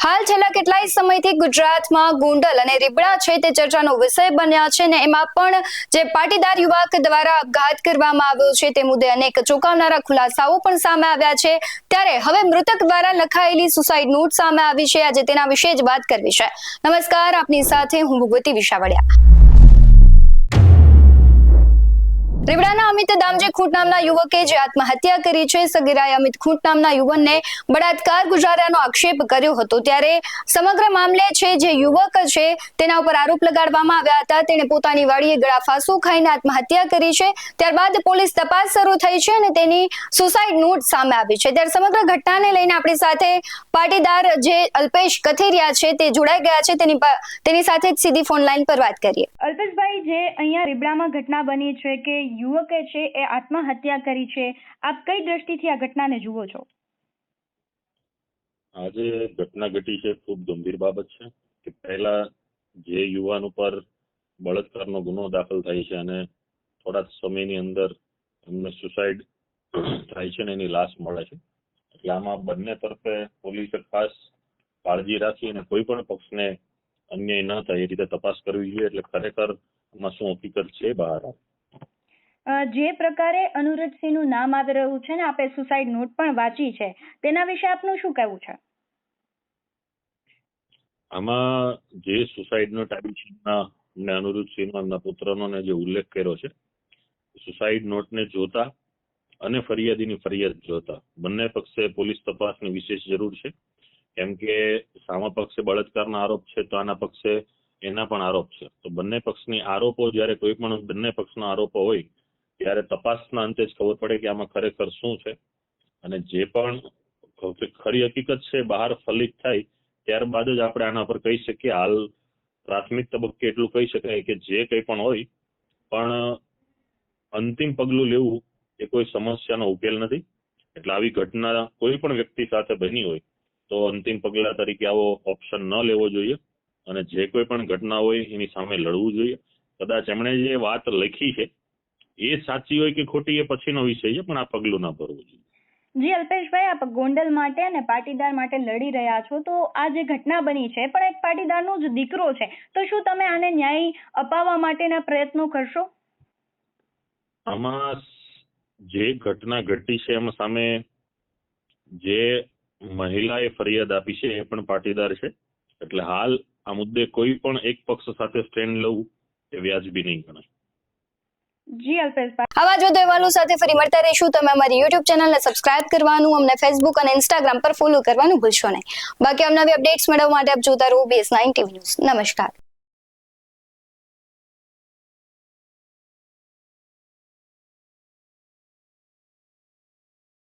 હાલ છેલ્લા કેટલાય સમયથી ગુજરાતમાં ગોંડલ અને રીબડા છે તે ચર્ચાનો વિષય બન્યા છે ને એમાં પણ જે પાટીદાર યુવક દ્વારા આપઘાત કરવામાં આવ્યો છે તે મુદ્દે અનેક ચોંકાવનારા ખુલાસાઓ પણ સામે આવ્યા છે। ત્યારે હવે મૃતક દ્વારા લખાયેલી સુસાઇડ નોટ સામે આવી છે। આજે તેના વિશે જ વાત કરવી છે। નમસ્કાર, આપની સાથે હું ભગવતી વિશાવડિયા। રીબડાના અમિત દામજી ખૂંટ નામના યુવકે જે આત્મહત્યા કરી છે, સગીરાએ અમિત ખૂંટ નામના યુવાનને બળાત્કાર ગુજાર્યાનો આક્ષેપ કર્યો હતો। ત્યારે સમગ્ર મામલે છે જે યુવક છે તેના ઉપર આરોપ લગાડવામાં આવ્યા હતા। તેણે પોતાની વાડીએ ગળાફાંસો ખાઈને આત્મહત્યા કરી છે। ત્યારબાદ પોલીસ તપાસ શરૂ થઈ છે અને તેની સુસાઇડ નોટ સામે આવી છે। ત્યારે સમગ્ર ઘટનાને લઈને આપણી સાથે પાટીદાર જે અલ્પેશ કથિરિયા છે તે જોડાઈ ગયા છે। તેની સાથે જ સીધી ફોન લાઈન પર વાત કરીએ। અલ્પેશભાઈ, જે અહીંયા રીબડામાં ઘટના બની છે કે યુવકે છે એ આત્મહત્યા કરી છે, આપ કઈ દ્રષ્ટિથી આ ઘટનાને જુઓ છો? આજે ઘટના ઘટી છે ખૂબ ગંભીર બાબત છે કે પહેલા જે યુવાન ઉપર બળાત્કારનો ગુનો દાખલ થાય છે અને થોડા સમયની અંદર એમને સુસાઇડ થાય છે ને એની લાશ મળે છે, એટલે આમાં બંને તરફે પોલીસે ખાસ કાળજી રાખી અને કોઈ પણ પક્ષને અન્યાય ન થાય એ રીતે તપાસ કરવી જોઈએ। એટલે ખરેખર આમાં શું હકીકત છે બહાર આવે। જે પ્રકારે અનુરજસિંહનું નામ આવી રહ્યું છે ને, આપે સુસાઇડ નોટ પણ વાંચી છે, તેના વિશે આપનું શું કહેવું છે? આમાં જે સુસાઇડ નોટ આવી છે એમના અનુરજસિંહનો એમના પુત્રનો ને જે ઉલ્લેખ કર્યો છે, સુસાઇડ નોટને જોતા અને ફરિયાદીની ફરિયાદ જોતા બંને પક્ષે પોલીસ તપાસની વિશેષ જરૂર છે। કેમ કે સામા પક્ષે બળાત્કારના આરોપ છે તો આના પક્ષે એના પણ આરોપ છે, તો બંને પક્ષની આરોપો જ્યારે કોઈ પણ બંને પક્ષના આરોપો હોય ત્યારે તપાસના અંતે જ ખબર પડે કે આમાં ખરેખર શું છે, અને જે પણ ખરી હકીકત છે બહાર ફલિત થાય ત્યારબાદ જ આપણે આના પર કહી શકીએ। હાલ પ્રાથમિક તબક્કે એટલું કહી શકાય કે જે કંઈ પણ હોય પણ અંતિમ પગલું લેવું એ કોઈ સમસ્યાનો ઉકેલ નથી। એટલે આવી ઘટના કોઈ પણ વ્યક્તિ સાથે બની હોય તો અંતિમ પગલા તરીકે આવો ઓપ્શન ન લેવો જોઈએ અને જે કોઈ પણ ઘટના હોય એની સામે લડવું જોઈએ। કદાચ એમણે જે વાત લખી છે એ સાચી હોય કે ખોટી એ પછીનો વિષય છે, પણ આ પગલું ના ભરવું જોઈએ। જી અલ્પેશભાઈ, આપ ગોંડલ માટે અને પાટીદાર માટે લડી રહ્યા છો, તો આ જે ઘટના બની છે પણ એક પાટીદારનો જ દીકરો છે, તો શું તમે આને ન્યાય અપાવવા માટેના પ્રયત્નો કરશો? આમાં જે ઘટના ઘટી છે એમાં સામે જે મહિલાએ ફરિયાદ આપી છે એ પણ પાટીદાર છે, એટલે હાલ આ મુદ્દે કોઈ પણ એક પક્ષ સાથે સ્ટેન્ડ લેવું એ વ્યાજબી નહીં ગણાય। જી અલ્પેશભાઈ, આવા જ વધુ અહેવાલો સાથે ફરી મળતા રહીશું। તમે અમારી યુટ્યુબ ચેનલને સબસ્ક્રાઇબ કરવાનું, અમને ફેસબુક અને ઇન્સ્ટાગ્રામ પર ફોલો કરવાનું ભૂલશો નહીં। બાકી અવનવી અપડેટ્સ મેળવવા માટે આપ જોતા રહો BS9 TV ન્યૂઝ। નમસ્કાર।